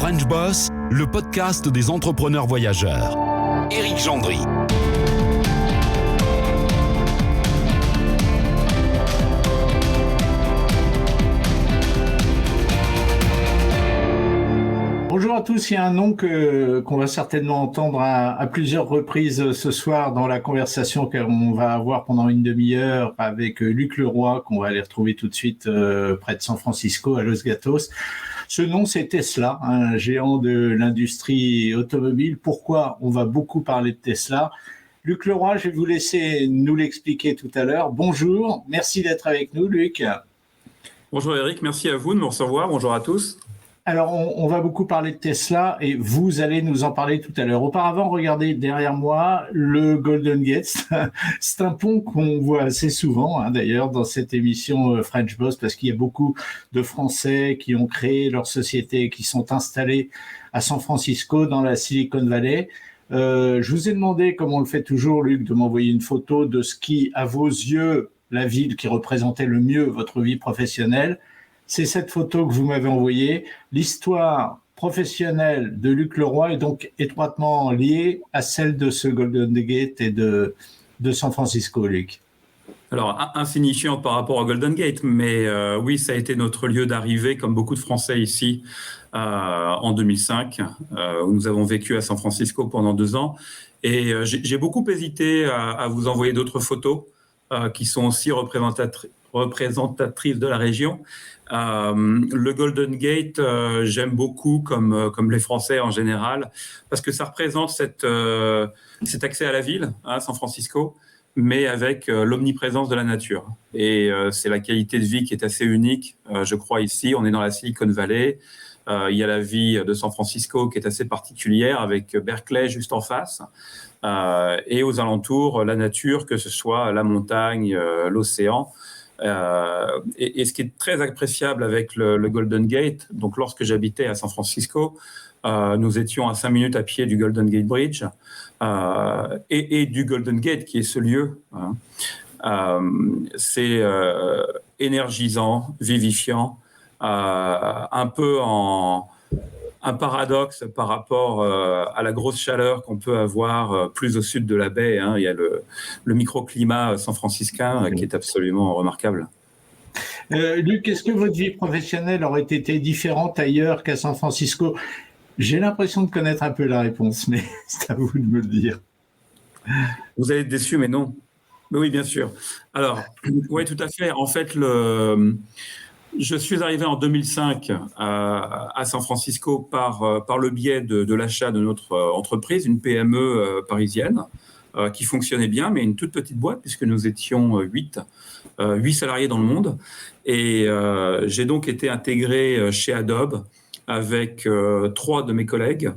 French Boss, le podcast des entrepreneurs voyageurs. Éric Gendry. Bonjour à tous, il y a un nom qu'on va certainement entendre à plusieurs reprises ce soir dans la conversation qu'on va avoir pendant une demi-heure avec Luc Leroy, qu'on va aller retrouver tout de suite près de San Francisco, à Los Gatos. Ce nom, c'est Tesla, un géant de l'industrie automobile. Pourquoi on va beaucoup parler de Tesla ? Luc Leroy, je vais vous laisser nous l'expliquer tout à l'heure. Bonjour, merci d'être avec nous, Luc. Bonjour Eric, merci à vous de me recevoir. Bonjour à tous. Alors, on va beaucoup parler de Tesla et vous allez nous en parler tout à l'heure. Auparavant, regardez derrière moi le Golden Gate. C'est un pont qu'on voit assez souvent, d'ailleurs, dans cette émission French Boss, parce qu'il y a beaucoup de Français qui ont créé leur société, qui sont installés à San Francisco, dans la Silicon Valley. Je vous ai demandé, comme on le fait toujours, Luc, de m'envoyer une photo de ce qui, à vos yeux, la ville qui représentait le mieux votre vie professionnelle. C'est cette photo que vous m'avez envoyée. L'histoire professionnelle de Luc Leroy est donc étroitement liée à celle de ce Golden Gate et de San Francisco, Luc. Alors, insignifiante par rapport au Golden Gate, mais oui, ça a été notre lieu d'arrivée, comme beaucoup de Français ici, en 2005, où nous avons vécu à San Francisco pendant 2 ans. Et j'ai beaucoup hésité à vous envoyer d'autres photos qui sont aussi représentatrices de la région. Le Golden Gate, j'aime beaucoup, comme les Français en général, parce que ça représente cet accès à la ville, San Francisco, mais avec l'omniprésence de la nature. Et c'est la qualité de vie qui est assez unique, je crois, ici. On est dans la Silicon Valley. Il y a la vie de San Francisco qui est assez particulière, avec Berkeley juste en face. Et aux alentours, la nature, que ce soit la montagne, l'océan. Et ce qui est très appréciable avec le Golden Gate, donc lorsque j'habitais à San Francisco, nous étions à 5 minutes à pied du Golden Gate Bridge et du Golden Gate, qui est ce lieu. C'est énergisant, vivifiant, un peu un paradoxe par rapport à la grosse chaleur qu'on peut avoir plus au sud de la baie. Il y a le microclimat san-franciscain qui est absolument remarquable. Luc, est-ce que votre vie professionnelle aurait été différente ailleurs qu'à San Francisco ? J'ai l'impression de connaître un peu la réponse, mais c'est à vous de me le dire. Vous allez être déçu, mais non. Mais oui, bien sûr. Alors, oui, tout à fait. En fait, je suis arrivé en 2005 à San Francisco par le biais de l'achat de notre entreprise, une PME parisienne qui fonctionnait bien, mais une toute petite boîte puisque nous étions 8 salariés dans le monde. Et j'ai donc été intégré chez Adobe avec 3 de mes collègues.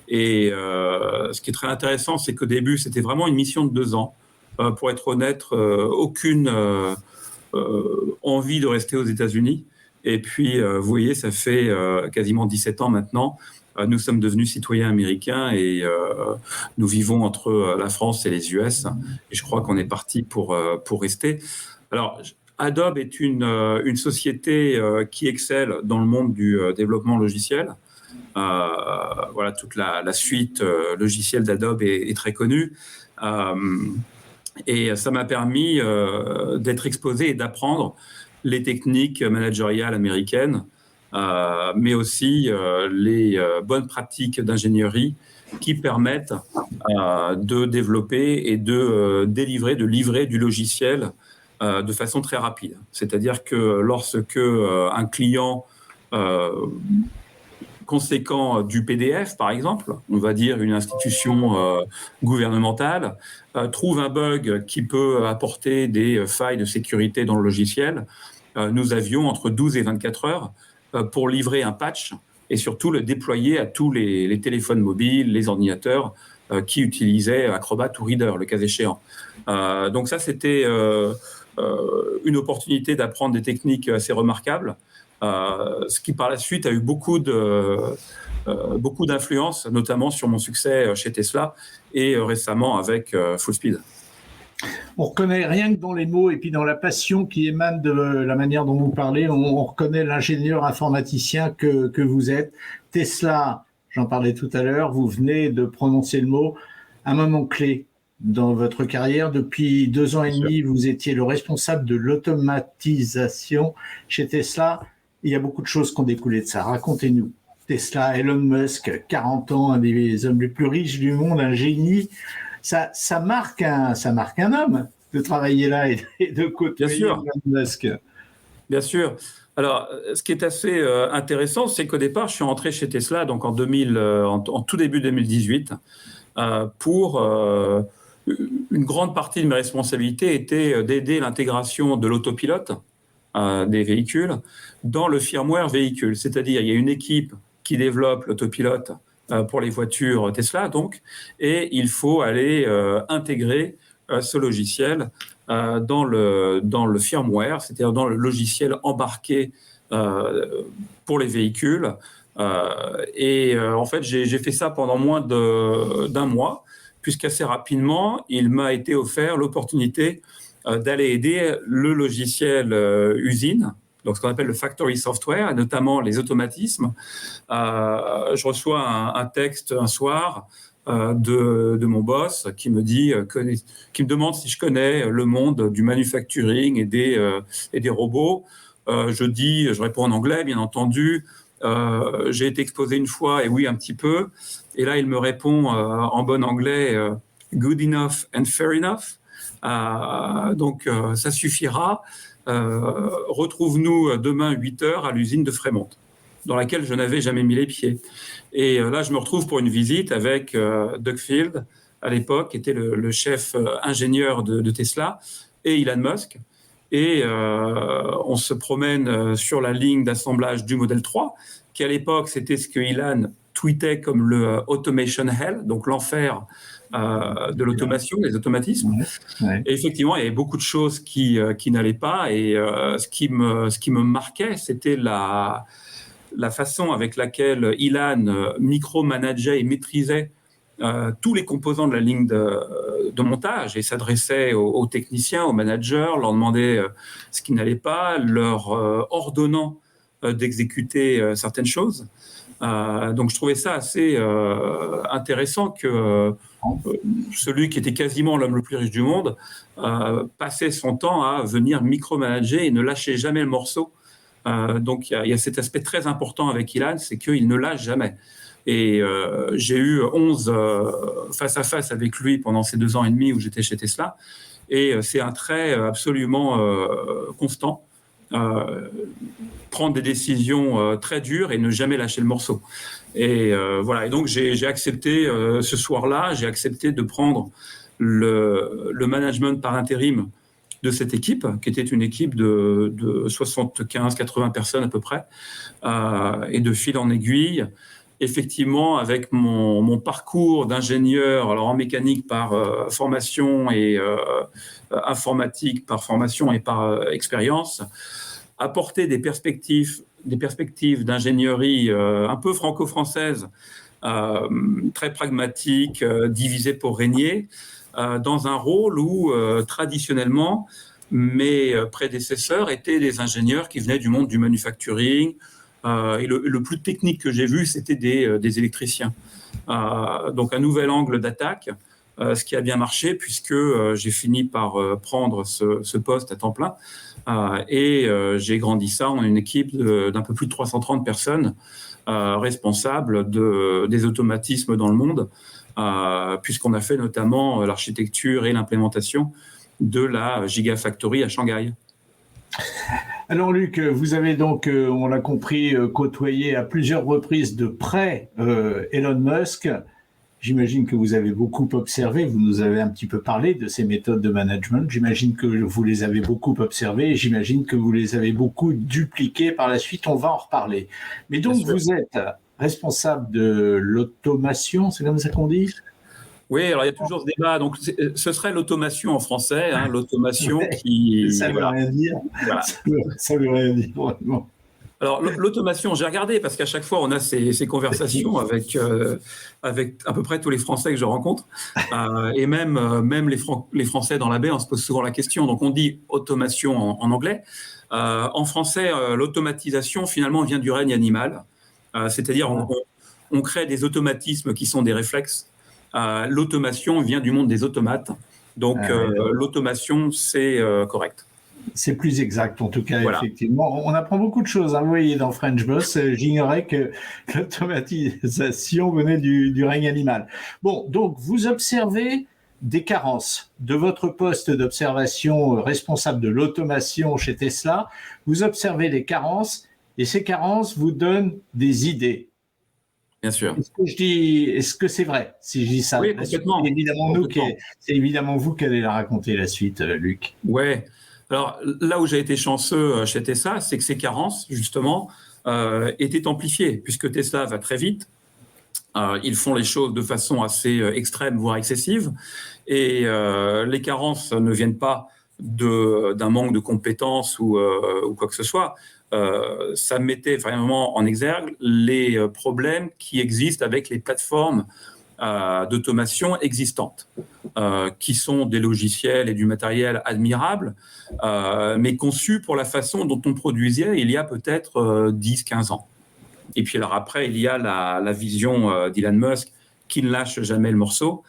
Et ce qui est très intéressant, c'est qu'au début, c'était vraiment une mission de 2 ans. Pour être honnête, aucune envie de rester aux États-Unis. Et puis, vous voyez, ça fait quasiment 17 ans maintenant. Nous sommes devenus citoyens américains et nous vivons entre la France et les US. Et je crois qu'on est parti pour rester. Alors, Adobe est une société qui excelle dans le monde du développement logiciel. Voilà, toute la suite logicielle d'Adobe est très connue. Et ça m'a permis d'être exposé et d'apprendre les techniques managériales américaines, mais aussi les bonnes pratiques d'ingénierie qui permettent de développer et de livrer du logiciel de façon très rapide. C'est-à-dire que lorsque un client conséquent du PDF, par exemple, on va dire une institution gouvernementale, trouve un bug qui peut apporter des failles de sécurité dans le logiciel, nous avions entre 12 et 24 heures pour livrer un patch et surtout le déployer à tous les téléphones mobiles, les ordinateurs qui utilisaient Acrobat ou Reader, le cas échéant. Donc ça, c'était une opportunité d'apprendre des techniques assez remarquables, ce qui par la suite a eu beaucoup d'influence, notamment sur mon succès chez Tesla et récemment avec Fullspeed. On reconnaît rien que dans les mots et puis dans la passion qui émane de la manière dont vous parlez, on reconnaît l'ingénieur informaticien que vous êtes. Tesla, j'en parlais tout à l'heure, vous venez de prononcer le mot, un moment clé dans votre carrière. Depuis 2 ans et demi, vous étiez le responsable de l'automatisation chez Tesla. Il y a beaucoup de choses qui ont découlé de ça. Racontez-nous. Tesla, Elon Musk, 40 ans, un des hommes les plus riches du monde, un génie. Ça marque un homme de travailler là et de côtoyer Elon Musk. Bien sûr. Alors, ce qui est assez intéressant, c'est qu'au départ, je suis rentré chez Tesla donc en tout début 2018 pour une grande partie de mes responsabilités était d'aider l'intégration de l'autopilote des véhicules dans le firmware véhicule. C'est-à-dire, il y a une équipe qui développe l'autopilote pour les voitures Tesla, donc, et il faut aller intégrer ce logiciel dans le firmware, c'est-à-dire dans le logiciel embarqué pour les véhicules. En fait, j'ai fait ça pendant moins d'un mois, puisqu'assez rapidement, il m'a été offert l'opportunité d'aller aider le logiciel usine, donc ce qu'on appelle le factory software, notamment les automatismes. Je reçois un texte un soir de mon boss qui me demande si je connais le monde du manufacturing et des robots. Je réponds en anglais, bien entendu. J'ai été exposé une fois, et oui, un petit peu. Et là, il me répond en bon anglais, good enough and fair enough. Donc, ça suffira. Retrouve-nous demain 8h à l'usine de Fremont, dans laquelle je n'avais jamais mis les pieds. Et là, je me retrouve pour une visite avec Doug Field, à l'époque, qui était le chef ingénieur de Tesla, et Elon Musk. Et on se promène sur la ligne d'assemblage du Model 3, qui à l'époque, c'était ce que Elon tweetait comme le automation hell, donc l'enfer de l'automation, des automatismes. Ouais. Et effectivement, il y avait beaucoup de choses qui n'allaient pas. Et ce qui me marquait, c'était la façon avec laquelle Elon micromanageait et maîtrisait tous les composants de la ligne de montage et s'adressait aux techniciens, aux managers, leur demandait ce qui n'allait pas, leur ordonnant d'exécuter certaines choses. Donc je trouvais ça assez intéressant que celui qui était quasiment l'homme le plus riche du monde passait son temps à venir micromanager et ne lâchait jamais le morceau. Donc il y a cet aspect très important avec Elon, c'est qu'il ne lâche jamais. Et j'ai eu 11 face à face avec lui pendant ces 2 ans et demi où j'étais chez Tesla. Et c'est un trait absolument constant. Prendre des décisions très dures et ne jamais lâcher le morceau. Et voilà. Et donc j'ai accepté ce soir-là, j'ai accepté de prendre le management par intérim de cette équipe, qui était une équipe de 75-80 personnes à peu près, et de fil en aiguille. Effectivement, avec mon parcours d'ingénieur, alors en mécanique par formation et informatique par formation et par expérience, apporter des perspectives d'ingénierie un peu franco-françaises, très pragmatiques, divisées pour régner, dans un rôle où traditionnellement mes prédécesseurs étaient des ingénieurs qui venaient du monde du manufacturing. Et le plus technique que j'ai vu, c'était des électriciens. Donc un nouvel angle d'attaque, ce qui a bien marché puisque j'ai fini par prendre ce poste à temps plein. Et j'ai grandi ça en une équipe d'un peu plus de 330 personnes responsables des automatismes dans le monde, puisqu'on a fait notamment l'architecture et l'implémentation de la Gigafactory à Shanghai. Alors Luc, vous avez donc, on l'a compris, côtoyé à plusieurs reprises de près Elon Musk. J'imagine que vous avez beaucoup observé, vous nous avez un petit peu parlé de ces méthodes de management. J'imagine que vous les avez beaucoup observées et j'imagine que vous les avez beaucoup dupliquées par la suite. On va en reparler. Mais donc vous êtes responsable de l'automation, c'est comme ça qu'on dit ? Oui, alors il y a toujours ce débat. Donc, ce serait l'automation en français, hein, l'automation qui. Ça ne veut rien dire. Voilà. Ça veut rien dire, vraiment. Alors, l'automation, j'ai regardé parce qu'à chaque fois, on a ces conversations avec à peu près tous les Français que je rencontre. Et même les Français dans la baie, on se pose souvent la question. Donc, on dit automation en anglais. En français, l'automatisation, finalement, vient du règne animal. C'est-à-dire on crée des automatismes qui sont des réflexes. L'automation vient du monde des automates. Donc, l'automation, c'est correct. C'est plus exact, en tout cas, voilà. Effectivement. On apprend beaucoup de choses. Hein. Vous voyez, dans French Boss, j'ignorais que l'automatisation venait du règne animal. Bon, donc, vous observez des carences de votre poste d'observation responsable de l'automation chez Tesla. Vous observez des carences et ces carences vous donnent des idées. Bien sûr. Est-ce que c'est vrai si je dis ça? Oui, complètement. C'est évidemment vous qui allez la raconter la suite, Luc. Ouais. Alors là où j'ai été chanceux chez Tesla, c'est que ces carences, justement, étaient amplifiées, puisque Tesla va très vite. Ils font les choses de façon assez extrême, voire excessive. Et les carences ne viennent pas d'un manque de compétences ou quoi que ce soit. Ça mettait vraiment en exergue les problèmes qui existent avec les plateformes d'automation existantes, qui sont des logiciels et du matériel admirables, mais conçus pour la façon dont on produisait il y a peut-être 10-15 ans. Et puis alors après, il y a la vision d'Elon Musk qui ne lâche jamais le morceau.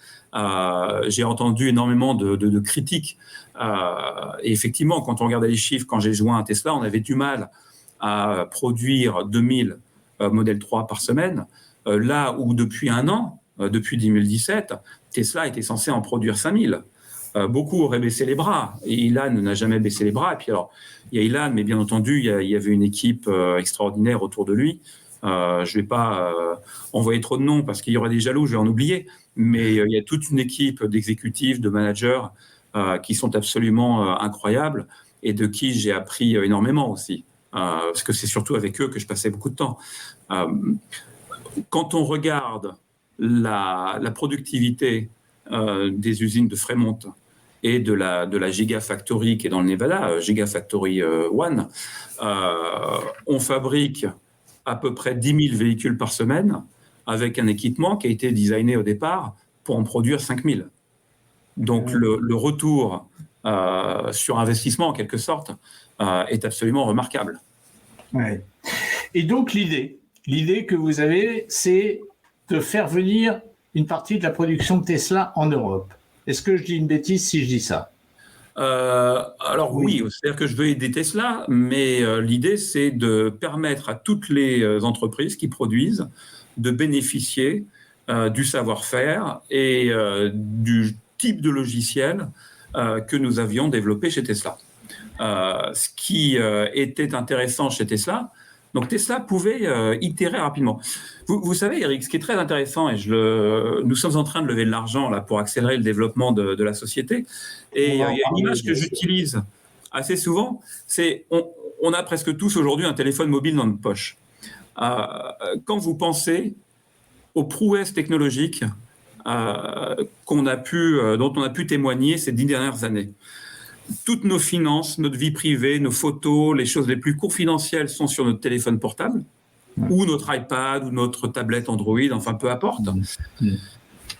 J'ai entendu énormément de critiques. Et effectivement, quand on regardait les chiffres, quand j'ai joint à Tesla, on avait du mal à produire 2000 Model 3 par semaine, là où depuis un an, depuis 2017, Tesla était censé en produire 5000. Beaucoup auraient baissé les bras. Et Elon n'a jamais baissé les bras. Et puis alors, il y a Elon, mais bien entendu, il y avait une équipe extraordinaire autour de lui. Je ne vais pas envoyer trop de noms parce qu'il y aurait des jaloux, je vais en oublier. Mais il y a toute une équipe d'exécutifs, de managers qui sont absolument incroyables et de qui j'ai appris énormément aussi. Parce que c'est surtout avec eux que je passais beaucoup de temps. Quand on regarde la productivité des usines de Fremont et de la Gigafactory qui est dans le Nevada, Gigafactory One, on fabrique à peu près 10 000 véhicules par semaine avec un équipement qui a été designé au départ pour en produire 5 000. Donc le retour sur investissement, en quelque sorte, est absolument remarquable. Ouais. Et donc l'idée que vous avez, c'est de faire venir une partie de la production de Tesla en Europe. Est-ce que je dis une bêtise si je dis ça? Alors oui, c'est-à-dire que je veux aider Tesla, mais l'idée c'est de permettre à toutes les entreprises qui produisent de bénéficier du savoir-faire et du type de logiciel que nous avions développé chez Tesla. Ce qui était intéressant chez Tesla, donc Tesla pouvait itérer rapidement. Vous savez, Eric, ce qui est très intéressant, et nous sommes en train de lever de l'argent là pour accélérer le développement de la société. Et il y a une image que j'utilise assez souvent, c'est on a presque tous aujourd'hui un téléphone mobile dans notre poche. Quand vous pensez aux prouesses technologiques dont on a pu témoigner ces 10 dernières années. Toutes nos finances, notre vie privée, nos photos, les choses les plus confidentielles sont sur notre téléphone portable, ou notre iPad, ou notre tablette Android, enfin peu importe.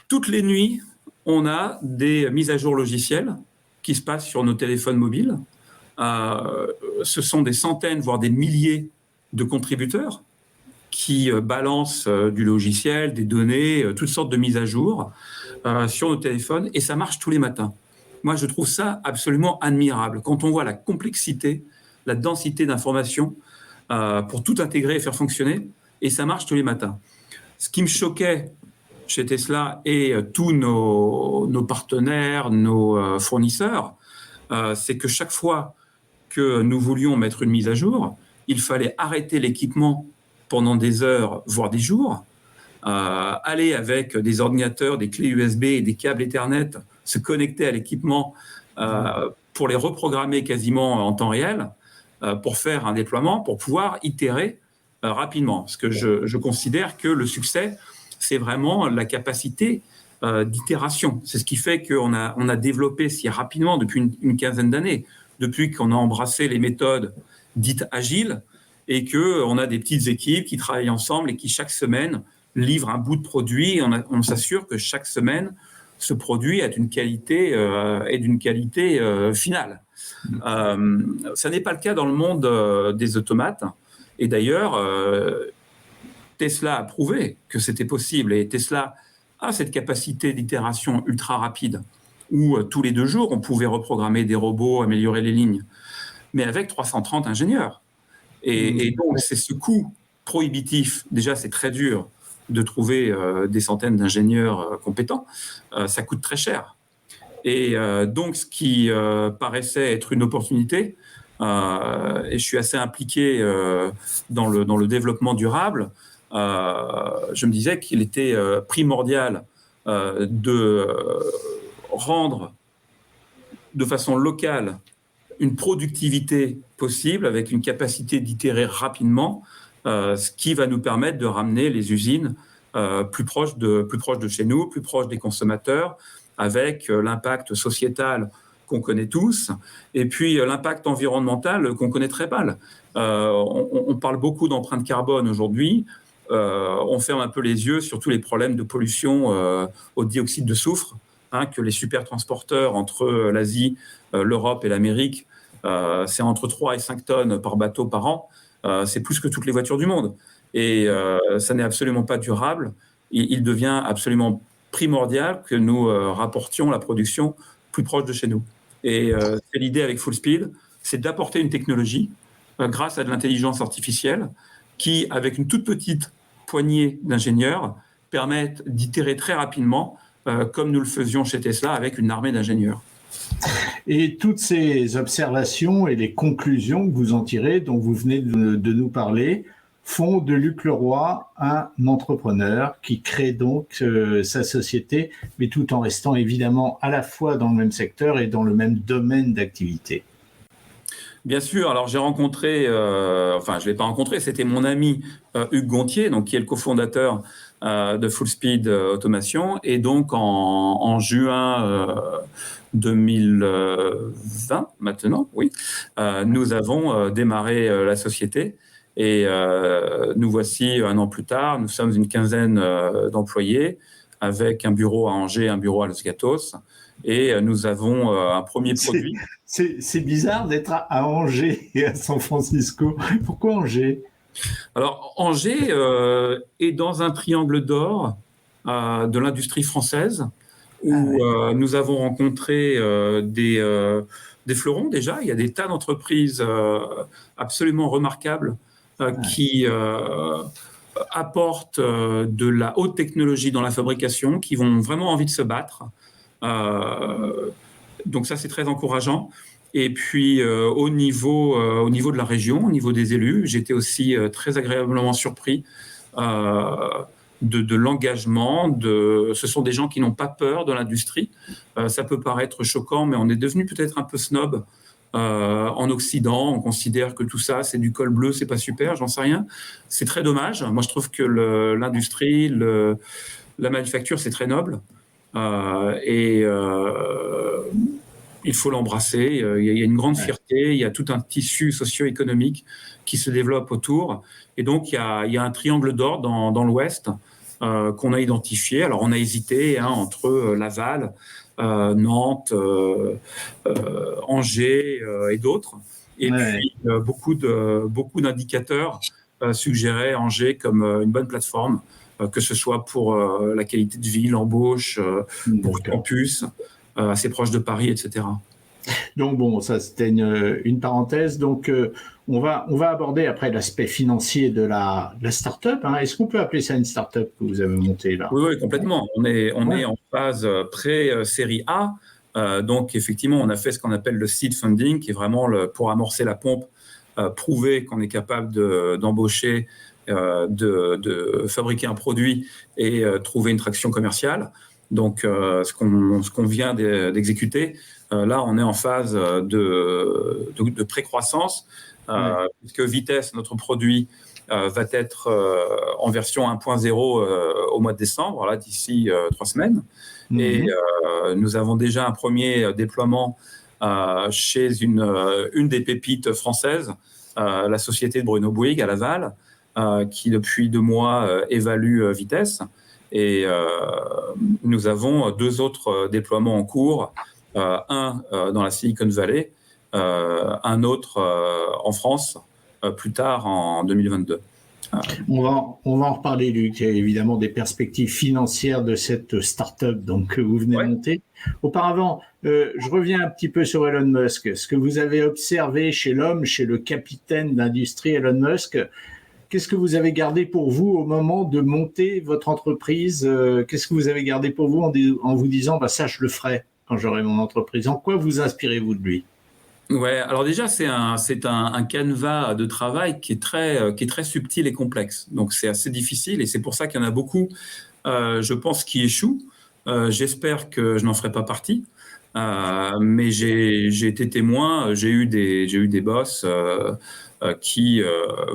Toutes les nuits, on a des mises à jour logicielles qui se passent sur nos téléphones mobiles. Ce sont des centaines, voire des milliers de contributeurs qui balancent du logiciel, des données, toutes sortes de mises à jour sur nos téléphones, et ça marche tous les matins. Moi, je trouve ça absolument admirable. Quand on voit la complexité, la densité d'informations pour tout intégrer et faire fonctionner, et ça marche tous les matins. Ce qui me choquait chez Tesla et tous nos partenaires, nos fournisseurs, c'est que chaque fois que nous voulions mettre une mise à jour, il fallait arrêter l'équipement pendant des heures, voire des jours, aller avec des ordinateurs, des clés USB et des câbles Ethernet, se connecter à l'équipement pour les reprogrammer quasiment en temps réel, pour faire un déploiement, pour pouvoir itérer rapidement. Parce que je considère que le succès, c'est vraiment la capacité d'itération. C'est ce qui fait qu'on a développé si rapidement depuis une quinzaine d'années, depuis qu'on a embrassé les méthodes dites agiles, et qu'on a des petites équipes qui travaillent ensemble et qui chaque semaine livrent un bout de produit. Et on s'assure que chaque semaine, ce produit a d'une qualité finale. Ça n'est pas le cas dans le monde des automates. Et d'ailleurs, Tesla a prouvé que c'était possible et Tesla a cette capacité d'itération ultra rapide où tous les 2 jours, on pouvait reprogrammer des robots, améliorer les lignes, mais avec 330 ingénieurs. Et donc, c'est ce coût prohibitif. Déjà, c'est très dur de trouver des centaines d'ingénieurs compétents. Ça coûte très cher. Et donc, ce qui paraissait être une opportunité, et je suis assez impliqué dans le développement durable, je me disais qu'il était primordial de rendre de façon locale une productivité possible avec une capacité d'itérer rapidement, ce qui va nous permettre de ramener les usines plus proches de chez nous, plus proches des consommateurs, avec l'impact sociétal qu'on connaît tous, et puis l'impact environnemental qu'on connaît très mal. On parle beaucoup d'empreinte carbone aujourd'hui. On ferme un peu les yeux sur tous les problèmes de pollution au dioxyde de soufre, que les supertransporteurs entre l'Asie, l'Europe et l'Amérique, c'est entre 3 et 5 tonnes par bateau par an. C'est plus que toutes les voitures du monde. Et ça n'est absolument pas durable. Il devient absolument primordial que nous rapportions la production plus proche de chez nous. Et c'est l'idée avec Fullspeed, c'est d'apporter une technologie grâce à de l'intelligence artificielle qui, avec une toute petite poignée d'ingénieurs, permettent d'itérer très rapidement, comme nous le faisions chez Tesla avec une armée d'ingénieurs. Et toutes ces observations et les conclusions que vous en tirez, dont vous venez de nous parler, font de Luc Leroy un entrepreneur qui crée donc sa société, mais tout en restant évidemment à la fois dans le même secteur et dans le même domaine d'activité. Bien sûr. Alors, j'ai rencontré, je ne l'ai pas rencontré, c'était mon ami Hugues Gontier, donc, qui est le cofondateur de Fullspeed Automation. Et donc, en juin 2020, maintenant, oui, nous avons démarré la société. Et nous voici 1 an plus tard. Nous sommes une quinzaine d'employés avec un bureau à Angers, un bureau à Los Gatos. Et nous avons un premier produit. C'est bizarre d'être à Angers et à San Francisco. Pourquoi Angers ? Alors, Angers est dans un triangle d'or de l'industrie française où nous avons rencontré des fleurons déjà. Il y a des tas d'entreprises absolument remarquables qui apportent de la haute technologie dans la fabrication, qui ont vraiment envie de se battre. Donc ça, c'est très encourageant. Et puis, au niveau de la région, au niveau des élus, j'étais aussi très agréablement surpris de l'engagement. Ce sont des gens qui n'ont pas peur de l'industrie. Ça peut paraître choquant, mais on est devenu peut-être un peu snob en Occident. On considère que tout ça, c'est du col bleu, c'est pas super, j'en sais rien. C'est très dommage. Moi, je trouve que l'industrie, la manufacture, c'est très noble. Il faut l'embrasser. Il y a une grande fierté, il y a tout un tissu socio-économique qui se développe autour. Et donc, il y a un triangle d'or dans l'Ouest qu'on a identifié. Alors, on a hésité entre Laval, Nantes, Angers et d'autres. Et puis, beaucoup d'indicateurs suggéraient Angers comme une bonne plateforme, que ce soit pour la qualité de vie, l'embauche, pour le campus, assez proche de Paris, etc. Donc bon, ça c'était une parenthèse. Donc on va aborder après l'aspect financier de la start-up. Est-ce qu'on peut appeler ça une start-up que vous avez montée là ? Oui, complètement. On est en phase pré-série A. Donc effectivement, on a fait ce qu'on appelle le seed funding, qui est vraiment pour amorcer la pompe, prouver qu'on est capable d'embaucher, de fabriquer un produit et trouver une traction commerciale. Donc, ce qu'on vient d'exécuter, là, on est en phase de précroissance, puisque Vitesse, notre produit, va être en version 1.0 au mois de décembre, là, d'ici 3 semaines. Et nous avons déjà un premier déploiement chez une des pépites françaises, la société de Bruno Bouygues à Laval, qui depuis 2 mois évalue Vitesse. Et nous avons 2 autres déploiements en cours, un dans la Silicon Valley, un autre en France, plus tard en 2022. On va en reparler, Luc. Il y a évidemment des perspectives financières de cette start-up que vous venez de monter. Auparavant, je reviens un petit peu sur Elon Musk. Ce que vous avez observé chez l'homme, chez le capitaine d'industrie Elon Musk, qu'est-ce que vous avez gardé pour vous au moment de monter votre entreprise? Qu'est-ce que vous avez gardé pour vous en vous disant, ça, je le ferai quand j'aurai mon entreprise? En quoi vous inspirez-vous de lui? Ouais, alors déjà, c'est un canevas de travail qui est très subtil et complexe. Donc, c'est assez difficile et c'est pour ça qu'il y en a beaucoup, je pense, qui échouent. J'espère que je n'en ferai pas partie. Mais j'ai été témoin, j'ai eu des boss qui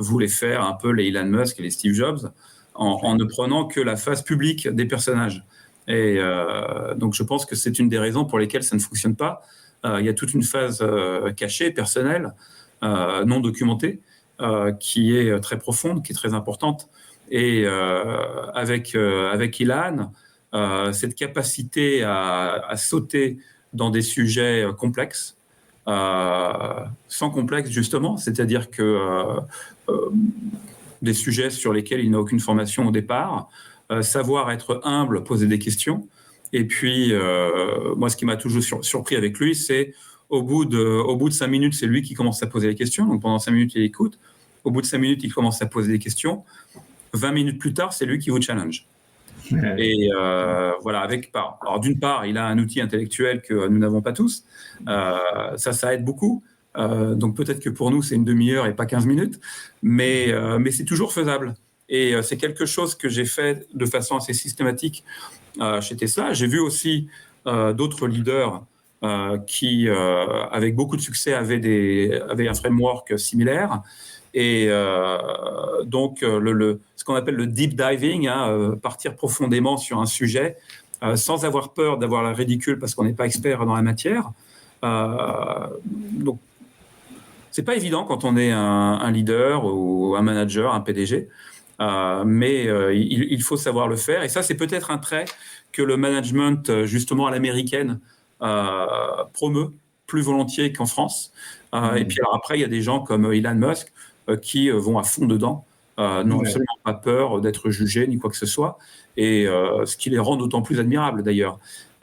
voulaient faire un peu les Elon Musk et les Steve Jobs en ne prenant que la face publique des personnages. Et donc, je pense que c'est une des raisons pour lesquelles ça ne fonctionne pas. Il y a toute une phase cachée, personnelle, non documentée, qui est très profonde, qui est très importante. Et avec Elon, cette capacité à sauter dans des sujets complexes, sans complexe justement, c'est-à-dire que des sujets sur lesquels il n'a aucune formation au départ, savoir être humble, poser des questions. Et puis, moi, ce qui m'a toujours surpris avec lui, c'est au bout de 5 minutes, c'est lui qui commence à poser les questions. Donc, pendant 5 minutes, il écoute. Au bout de 5 minutes, il commence à poser des questions. 20 minutes plus tard, c'est lui qui vous challenge. Et voilà, alors d'une part, il a un outil intellectuel que nous n'avons pas tous. Ça aide beaucoup. Donc, peut-être que pour nous, c'est une demi-heure et pas 15 minutes. Mais c'est toujours faisable. Et c'est quelque chose que j'ai fait de façon assez systématique chez Tesla. J'ai vu aussi d'autres leaders qui, avec beaucoup de succès, avaient un framework similaire. Et donc, ce qu'on appelle le deep diving, partir profondément sur un sujet sans avoir peur d'avoir la ridicule parce qu'on n'est pas expert dans la matière. Donc, c'est pas évident quand on est un leader ou un manager, un PDG. Mais il faut savoir le faire. Et ça, c'est peut-être un trait que le management, justement, à l'américaine, promeut plus volontiers qu'en France. Et puis alors, après, il y a des gens comme Elon Musk qui vont à fond dedans, n'ont absolument pas peur d'être jugés ni quoi que ce soit, et ce qui les rend d'autant plus admirables d'ailleurs.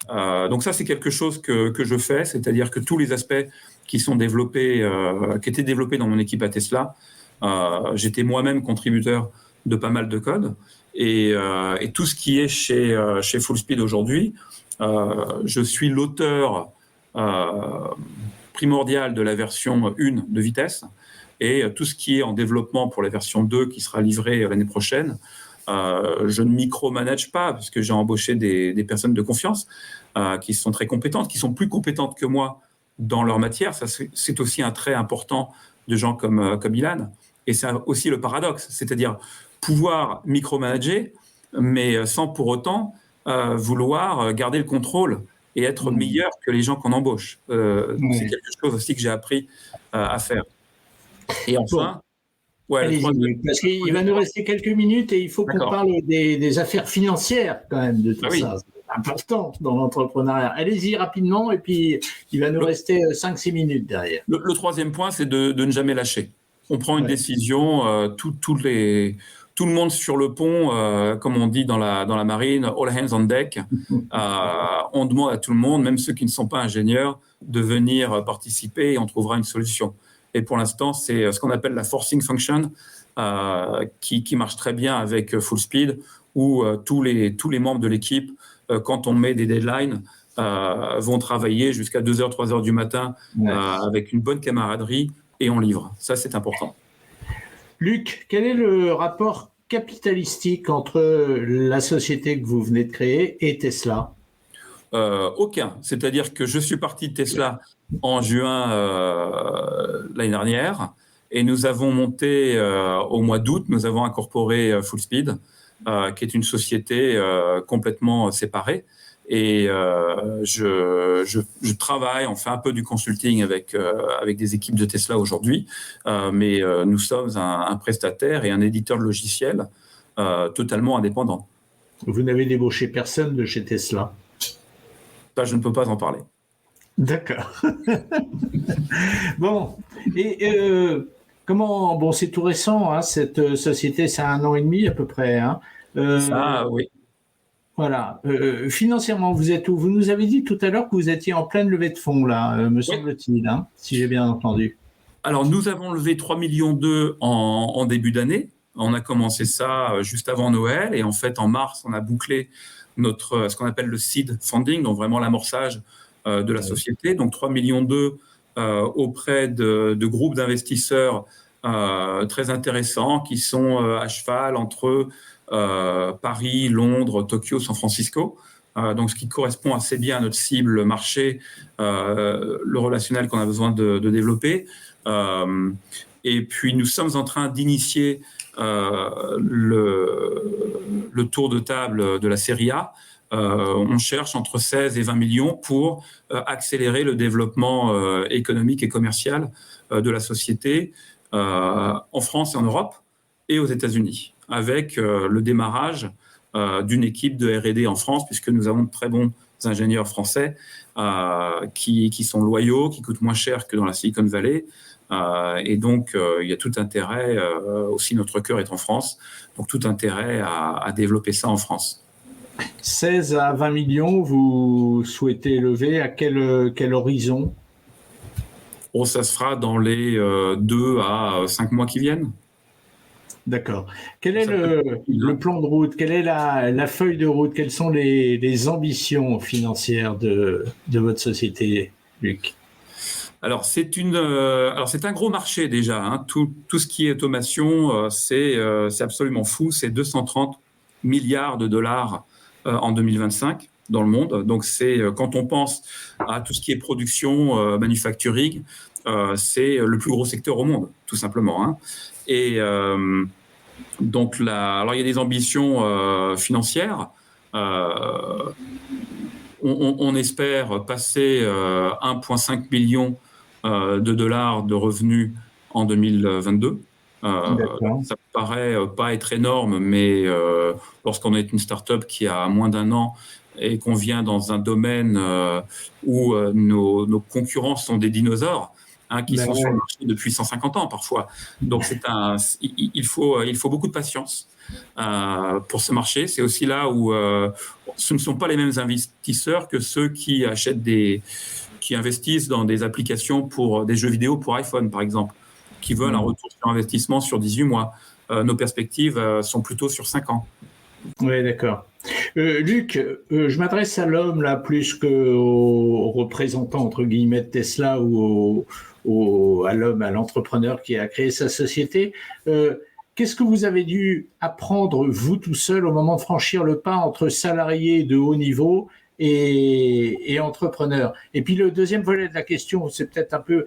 Donc ça, c'est quelque chose que je fais, c'est-à-dire que tous les aspects qui sont développés, qui étaient développés dans mon équipe à Tesla, j'étais moi-même contributeur de pas mal de code, et tout ce qui est chez Fullspeed aujourd'hui, je suis l'auteur primordial de la version 1 de vitesse, et tout ce qui est en développement pour la version 2 qui sera livrée l'année prochaine, je ne micromanage pas, parce que j'ai embauché des personnes de confiance qui sont très compétentes, qui sont plus compétentes que moi dans leur matière. Ça, c'est aussi un trait important de gens comme Ilan. Et c'est aussi le paradoxe, c'est-à-dire pouvoir micromanager, mais sans pour autant vouloir garder le contrôle et être meilleur que les gens qu'on embauche. C'est quelque chose aussi que j'ai appris à faire. Et enfin... parce qu'il va nous rester quelques minutes et il faut qu'on parle des affaires financières quand même de tout ça. C'est important dans l'entrepreneuriat. Allez-y rapidement et puis il va nous rester 5-6 minutes derrière. Le troisième point, c'est de ne jamais lâcher. On prend une décision, tout le monde sur le pont, comme on dit dans la marine, all hands on deck. On demande à tout le monde, même ceux qui ne sont pas ingénieurs, de venir participer et on trouvera une solution. Et pour l'instant, c'est ce qu'on appelle la forcing function, qui marche très bien avec Fullspeed, où tous les membres de l'équipe, quand on met des deadlines, vont travailler jusqu'à 2h, 3h du matin avec une bonne camaraderie et on livre. Ça, c'est important. Luc, quel est le rapport capitalistique entre la société que vous venez de créer et Tesla ? Aucun. C'est-à-dire que je suis parti de Tesla en juin l'année dernière et nous avons monté au mois d'août, nous avons incorporé Fullspeed, qui est une société complètement séparée. Et je travaille, on fait un peu du consulting avec des équipes de Tesla aujourd'hui, mais nous sommes un prestataire et un éditeur de logiciels totalement indépendant. Vous n'avez débauché personne de chez Tesla ? Ça, je ne peux pas en parler. D'accord. Bon, et Comment, bon, c'est tout récent, hein, cette société, c'est 1 an et demi à peu près. Hein. Ça, oui. Voilà. Financièrement, vous êtes où? Vous nous avez dit tout à l'heure que vous étiez en pleine levée de fonds, là, me Oui. semble-t-il, hein, si j'ai bien entendu. Alors, nous avons levé 3,2 millions en début d'année. On a commencé ça juste avant Noël et en fait, en mars, on a bouclé ce qu'on appelle le seed funding, donc vraiment l'amorçage de la société. Donc, 3,2 millions auprès de groupes d'investisseurs très intéressants qui sont à cheval entre Paris, Londres, Tokyo, San Francisco. Donc, ce qui correspond assez bien à notre cible marché, le relationnel qu'on a besoin de développer. Et puis, nous sommes en train d'initier le tour de table de la série A. On cherche entre 16 et 20 millions pour accélérer le développement économique et commercial de la société en France et en Europe et aux États-Unis, avec le démarrage d'une équipe de R&D en France, puisque nous avons de très bons ingénieurs français qui sont loyaux, qui coûtent moins cher que dans la Silicon Valley. Et donc, il y a tout intérêt, aussi notre cœur est en France, donc tout intérêt à développer ça en France. 16 à 20 millions, vous souhaitez lever à quel horizon? Oh, ça se fera dans les 2 à 5 mois qui viennent. D'accord. Quel est le plan de route? Quelle est la feuille de route? Quelles sont les ambitions financières de votre société, Luc? Alors, c'est un gros marché déjà. Hein. Tout ce qui est automation, c'est absolument fou. C'est 230 milliards de dollars en 2025 dans le monde. Donc, quand on pense à tout ce qui est production, manufacturing, c'est le plus gros secteur au monde, tout simplement. Hein. Et donc, alors il y a des ambitions financières. On espère passer 1,5 million de dollars de revenus en 2022. Ça ne paraît pas être énorme, mais lorsqu'on est une start-up qui a moins d'1 an et qu'on vient dans un domaine où nos concurrents sont des dinosaures, hein, qui sont sur le marché depuis 150 ans parfois. Donc il faut beaucoup de patience pour ce marché. C'est aussi là où ce ne sont pas les mêmes investisseurs que ceux qui investissent dans des applications pour des jeux vidéo pour iPhone, par exemple, qui veulent un retour sur investissement sur 18 mois. Nos perspectives sont plutôt sur 5 ans. Oui, d'accord. Luc, je m'adresse à l'homme là plus qu'au représentant entre guillemets de Tesla ou à l'homme, à l'entrepreneur qui a créé sa société. Qu'est-ce que vous avez dû apprendre vous tout seul au moment de franchir le pas entre salarié de haut niveau et entrepreneur? Et puis le deuxième volet de la question, c'est peut-être un peu,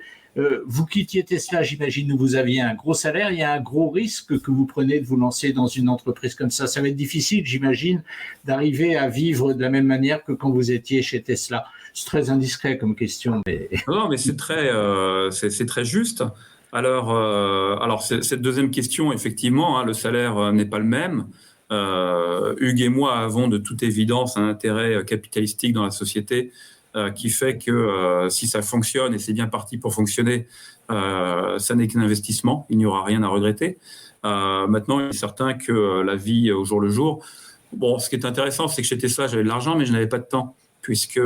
vous quittiez Tesla, j'imagine, où vous aviez un gros salaire, il y a un gros risque que vous prenez de vous lancer dans une entreprise comme ça. Ça va être difficile, j'imagine, d'arriver à vivre de la même manière que quand vous étiez chez Tesla. C'est très indiscret comme question. Mais... Non, mais c'est très juste. Alors cette deuxième question, effectivement, hein, le salaire n'est pas le même. Hugues et moi avons de toute évidence un intérêt capitalistique dans la société qui fait que si ça fonctionne et c'est bien parti pour fonctionner, ça n'est qu'un investissement, il n'y aura rien à regretter. Maintenant, il est certain que la vie au jour le jour, bon, ce qui est intéressant, c'est que chez Tesla, j'avais de l'argent, mais je n'avais pas de temps, puisque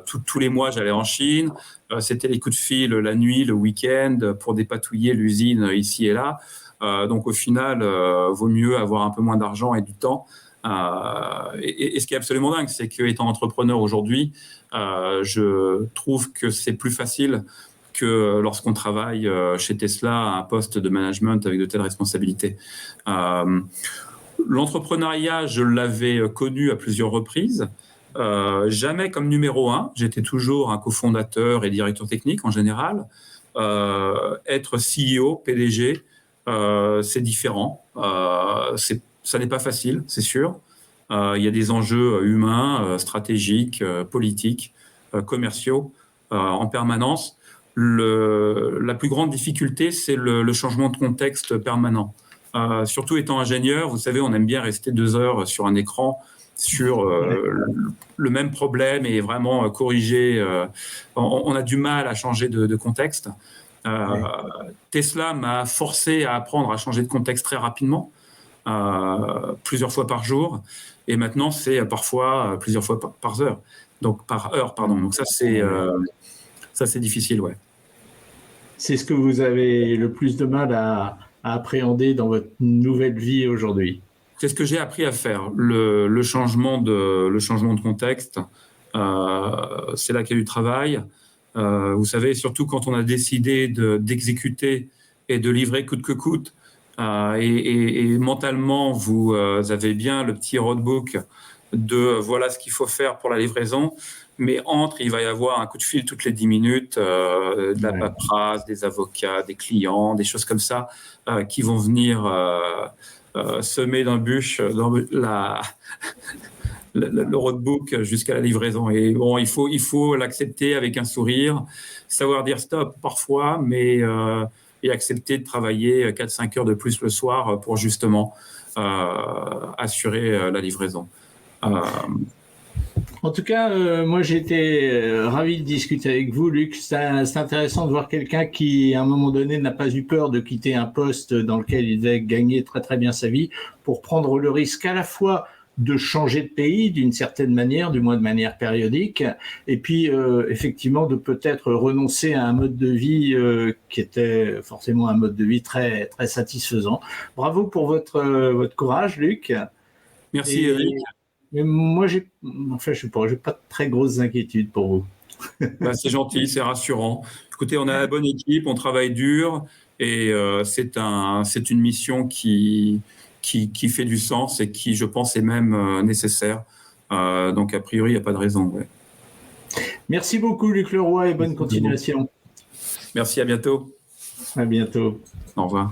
tous les mois, j'allais en Chine, c'était les coups de fil la nuit, le week-end, pour dépatouiller l'usine ici et là. Donc au final, vaut mieux avoir un peu moins d'argent et du temps. Et ce qui est absolument dingue, c'est qu'étant entrepreneur aujourd'hui, je trouve que c'est plus facile que lorsqu'on travaille chez Tesla à un poste de management avec de telles responsabilités. L'entrepreneuriat, je l'avais connu à plusieurs reprises. Jamais comme numéro 1, j'étais toujours un cofondateur et directeur technique en général. Être CEO, PDG, c'est différent. Ça n'est pas facile, c'est sûr. Il y a des enjeux humains, stratégiques, politiques, commerciaux en permanence. La plus grande difficulté, c'est le changement de contexte permanent. Surtout étant ingénieur, vous savez, on aime bien rester 2 heures sur un écran sur le même problème et vraiment corriger. On a du mal à changer de contexte. Tesla m'a forcé à apprendre à changer de contexte très rapidement, plusieurs fois par jour, et maintenant c'est parfois plusieurs fois par heure. Donc par heure, pardon. Donc ça c'est difficile, ouais. C'est ce que vous avez le plus de mal à appréhender dans votre nouvelle vie aujourd'hui. C'est ce que j'ai appris à faire, le changement de contexte. C'est là qu'il y a eu du travail. Vous savez, surtout quand on a décidé d'exécuter et de livrer coûte que coûte, et mentalement, vous avez bien le petit roadbook de voilà ce qu'il faut faire pour la livraison, mais il va y avoir un coup de fil toutes les 10 minutes, de la paperasse, des avocats, des clients, des choses comme ça, qui vont venir semer d'embûches dans le roadbook jusqu'à la livraison. Et bon, il faut l'accepter avec un sourire, savoir dire stop parfois, mais et accepter de travailler 4-5 heures de plus le soir pour justement assurer la livraison. En tout cas, moi j'ai été ravi de discuter avec vous, Luc. C'est intéressant de voir quelqu'un qui, à un moment donné, n'a pas eu peur de quitter un poste dans lequel il devait gagner très très bien sa vie pour prendre le risque à la fois de changer de pays d'une certaine manière, du moins de manière périodique, et puis effectivement de peut-être renoncer à un mode de vie qui était forcément un mode de vie très très satisfaisant. Bravo pour votre courage, Luc. Merci, Eric. Mais moi, je sais pas, j'ai pas de très grosses inquiétudes pour vous. C'est gentil, c'est rassurant. Écoutez, on a la bonne équipe, on travaille dur, et c'est une mission qui fait du sens et qui, je pense, est même nécessaire. Donc, a priori, il n'y a pas de raison. Ouais. Merci beaucoup, Luc Leroy, et bonne continuation. Merci, à bientôt. À bientôt. Au revoir.